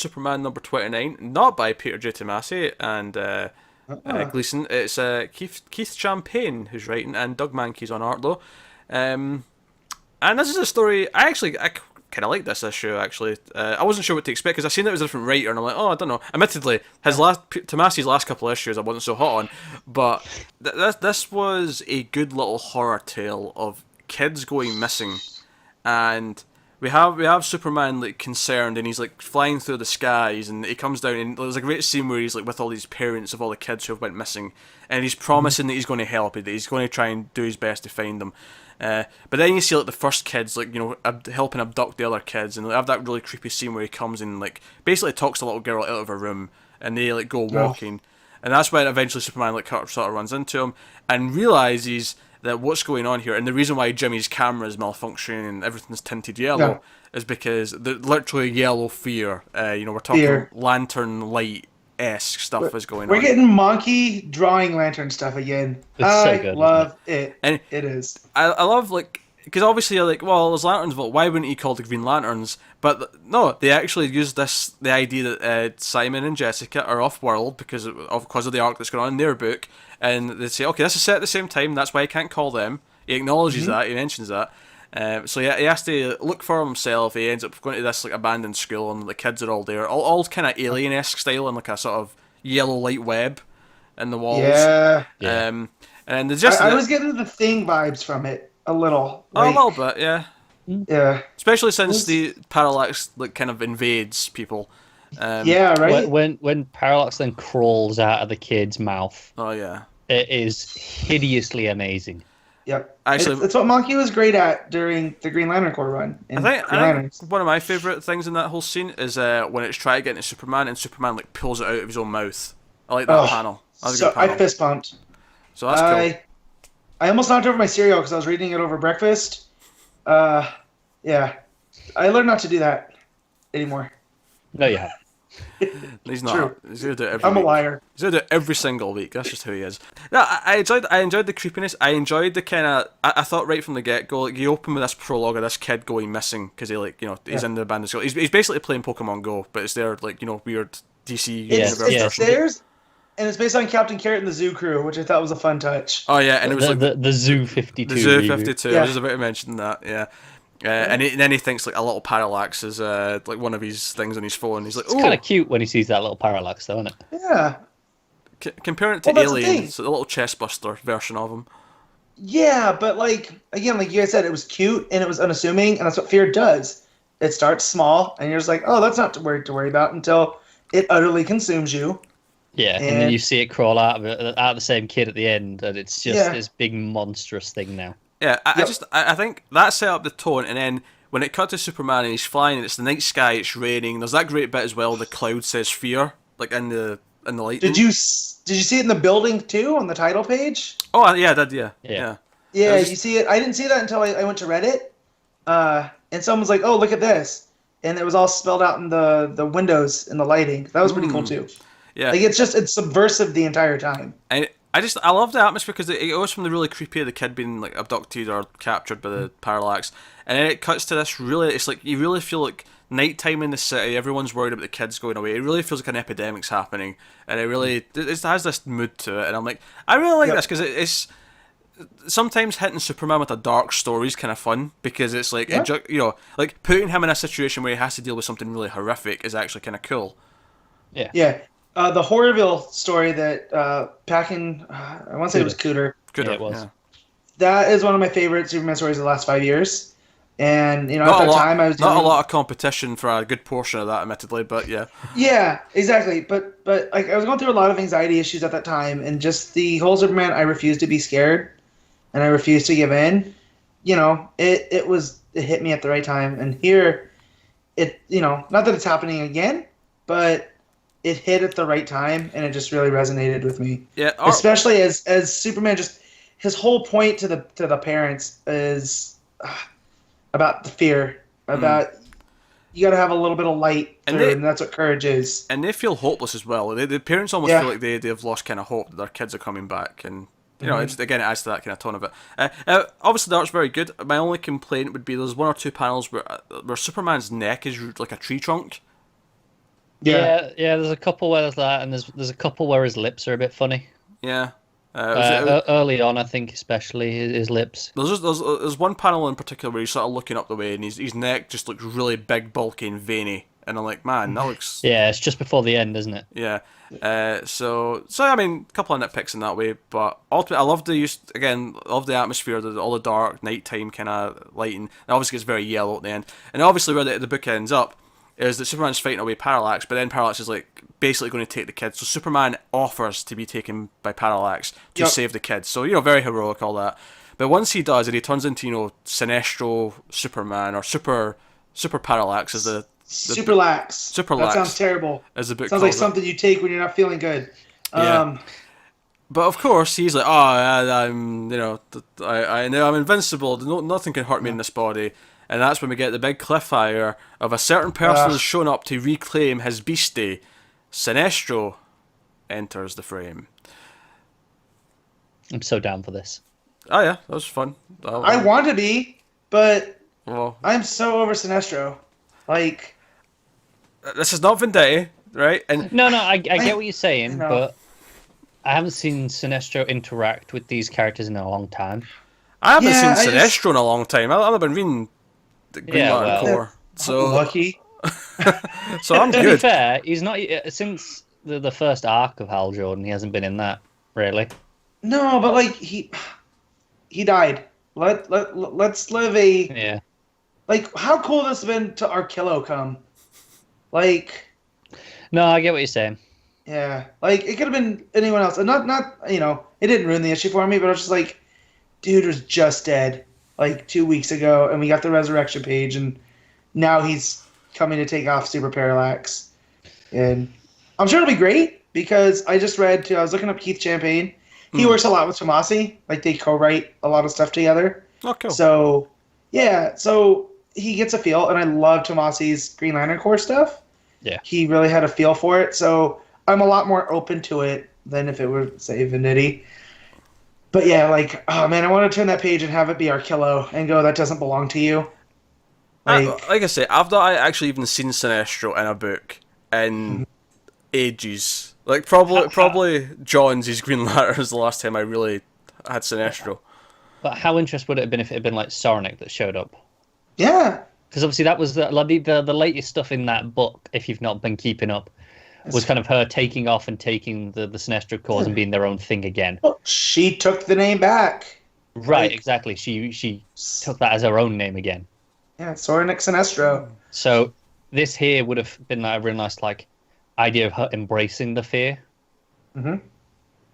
Superman number 29, not by Peter J. Tomasi and Gleason. It's Keith Champagne who's writing, and Doug Mankey's on art, though. And this is a story, I kind of like this issue, actually. I wasn't sure what to expect, because I seen it was a different writer, and I'm like, oh, I don't know. Admittedly, Tomasi's last couple of issues I wasn't so hot on, but this was a good little horror tale of kids going missing, and we have Superman like concerned, and he's like flying through the skies, and he comes down, and there's a great scene where he's like with all these parents of all the kids who have went missing, and he's promising that he's going to help, that he's going to try and do his best to find them. But then you see like the first kids like helping abduct the other kids, and they have that really creepy scene where he comes in like basically talks the little girl out of her room, and they like go walking, and that's when eventually Superman like sort of runs into him and realizes that what's going on here, and the reason why Jimmy's camera is malfunctioning and everything's tinted yellow is because the literally yellow fear. We're talking lantern light-esque stuff is going on. We're getting monkey drawing lantern stuff again. I love it. And it is. I love, like, because obviously you're like, well, there's lanterns, but why wouldn't he call the Green Lanterns? But no, they actually use the idea that Simon and Jessica are off-world because of the arc that's going on in their book, and they say, okay, this is set at the same time, that's why I can't call them. He acknowledges that, he mentions that. So yeah, he has to look for himself. He ends up going to this like abandoned school, and the kids are all there, all kind of alien-esque style, and like a sort of yellow light web in the walls. Yeah. And just I was getting the Thing vibes from it a little. A little bit, yeah. Yeah. Especially since the Parallax like kind of invades people. Yeah, right. When Parallax then crawls out of the kid's mouth. Oh yeah. It is hideously amazing. Yep. Actually, it's what Monkey was great at during the Green Lantern Corps run. I think one of my favourite things in that whole scene is when it's trying to get into Superman, and Superman like pulls it out of his own mouth. I like that panel. That was a good panel. I fist bumped. So that's cool. I almost knocked over my cereal because I was reading it over breakfast. Yeah. I learned not to do that anymore. No, you haven't. He's not. True. He's gonna do it every I'm week. a liar. He's gonna do it every single week. That's just who he is. No, I enjoyed the creepiness. I enjoyed the kind of. I thought right from the get go, like you open with this prologue of this kid going missing because he's in the abandoned school. He's basically playing Pokemon Go, but it's their weird DC universe version. Theirs, and it's based on Captain Carrot and the Zoo Crew, which I thought was a fun touch. Oh yeah, and it was the Zoo 52. The Zoo 52. I was just about to mention that. Yeah. And then he thinks like a little Parallax is like one of his things on his phone. He's like, it's kind of cute when he sees that little Parallax, though, isn't it? Yeah. Comparing it to Alien, it's a little chestbuster version of him. Yeah, but like again, like you guys said, it was cute and it was unassuming, and that's what fear does. It starts small, and you're just like, oh, that's not to worry about until it utterly consumes you. Yeah, and then you see it crawl out of the same kid at the end, and it's just this big monstrous thing now. Yeah, I think that set up the tone, and then when it cut to Superman and he's flying and it's the night sky, it's raining. There's that great bit as well. The cloud says fear, like in the light. Did you see it in the building too on the title page? Oh yeah, I did. Yeah. You see it. I didn't see that until I went to Reddit, and someone was like, "Oh, look at this," and it was all spelled out in the windows in the lighting. That was pretty cool too. Yeah, like it's subversive the entire time. And I love the atmosphere because it goes from the really creepy of the kid being like abducted or captured by the Parallax, and then it cuts to this really. It's like you really feel like nighttime in the city. Everyone's worried about the kids going away. It really feels like an epidemic's happening, and it has this mood to it. And I'm like, I really like this because it's sometimes hitting Superman with a dark story is kind of fun because it's like like putting him in a situation where he has to deal with something really horrific is actually kind of cool. Yeah. Yeah. The Horrorville story that Packin, I want to say it was Cooter. Cooter, it was. Yeah. That is one of my favorite Superman stories of the last 5 years. And, at that time I was not a lot of competition for a good portion of that, admittedly, but yeah. Yeah, exactly. But like I was going through a lot of anxiety issues at that time, and just the whole Superman, I refused to be scared, and I refused to give in. It hit me at the right time. And here, not that it's happening again, but it hit at the right time, and it just really resonated with me. Yeah, especially as Superman, just his whole point to the parents is about the fear, about you got to have a little bit of light, and that's what courage is. And they feel hopeless as well. The parents almost feel like they've lost kind of hope that their kids are coming back, and it adds to that kind of tone of it. Obviously, the art's very good. My only complaint would be there's one or two panels where Superman's neck is like a tree trunk. Yeah. There's a couple where there's that, and there's a couple where his lips are a bit funny. Yeah. Early on, I think, especially his lips. There's one panel in particular where he's sort of looking up the way, and his neck just looks really big, bulky, and veiny. And I'm like, man, that looks... Yeah, it's just before the end, isn't it? Yeah. So I mean, a couple of nitpicks in that way, but ultimately, I love the use, again, I love the atmosphere, all the dark, nighttime kind of lighting. And obviously, it's very yellow at the end. And obviously, where the book ends up is that Superman's fighting away Parallax, but then Parallax is like basically going to take the kids. So Superman offers to be taken by Parallax to save the kids. So, very heroic, all that. But once he does, and he turns into, Sinestro Superman, or Super Parallax as the Superlax. Superlax. That sounds terrible. As the book sounds like something you take when you're not feeling good. Yeah. But of course, he's like, I'm invincible. Nothing can hurt me in this body. And that's when we get the big cliffhanger of a certain person has shown up to reclaim his beastie. Sinestro enters the frame. I'm so down for this. Oh yeah, that was fun. I want to be, but I'm so over Sinestro. Like, this is not Vendetta, right? And no, I get what you're saying, but I haven't seen Sinestro interact with these characters in a long time. I haven't seen Sinestro in a long time. I've been reading the Green Lantern Corps, so lucky. So I'm good. To be fair, he's not since the first arc of Hal Jordan. He hasn't been in that really. No, but like he died. Let's live a Like, how cool would this have been to Arkillo come? Like, no, I get what you're saying. Yeah, like it could have been anyone else, and not it didn't ruin the issue for me, but I was just like, dude was just dead like 2 weeks ago, and we got the resurrection page, and now he's coming to take off Super Parallax, and I'm sure it'll be great because I just read too. I was looking up Keith Champagne. He works a lot with Tomasi, like they co-write a lot of stuff together. Oh, cool. So yeah, so he gets a feel, and I love Tomasi's Green Lantern Corps stuff. Yeah, he really had a feel for it, so I'm a lot more open to it than if it were, say, Venditti. But yeah, like, oh man, I want to turn that page and have it be Arkillo and go, that doesn't belong to you. Like I say, I've not actually even seen Sinestro in a book in ages. Like, probably John's his Green Lantern was the last time I really had Sinestro. But how interesting would it have been if it had been like Sarnik that showed up? Yeah. Because obviously that was the latest stuff in that book, if you've not been keeping up, was kind of her taking off and taking the Sinestro Corps and being their own thing again. Well, she took the name back. Right, like, exactly. She took that as her own name again. Yeah, Sornik Sinestro. So this here would have been like a real nice idea of her embracing the fear. Mm-hmm.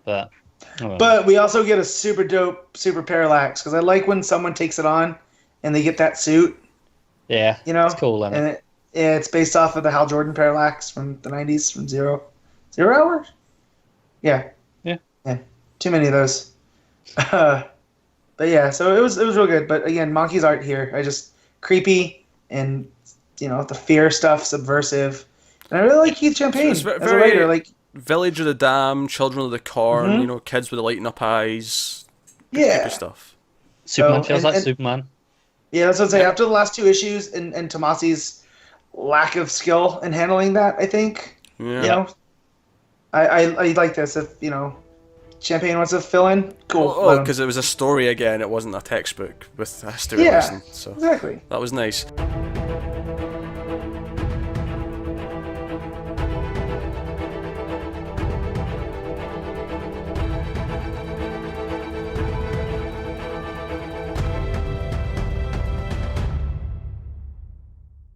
But we also get a super dope Super Parallax, because I like when someone takes it on and they get that suit. Yeah, it's cool, isn't it? It's based off of the Hal Jordan Parallax from the 90s, from Zero Hour? Yeah. Too many of those. But yeah, so it was real good. But again, Monkey's art here, creepy and, the fear stuff, subversive. And I really like Keith Champagne as a writer. Like, Village of the Damned, Children of the Corn, kids with the lighting up eyes. Creepy stuff. Superman feels like Superman. Yeah, that's what I'd say. After the last two issues and Tomasi's lack of skill in handling that, I think. Yeah. I like this. If, Champagne wants to fill in, cool. Oh, because it was a story again. It wasn't a textbook with a history lesson. So exactly. That was nice.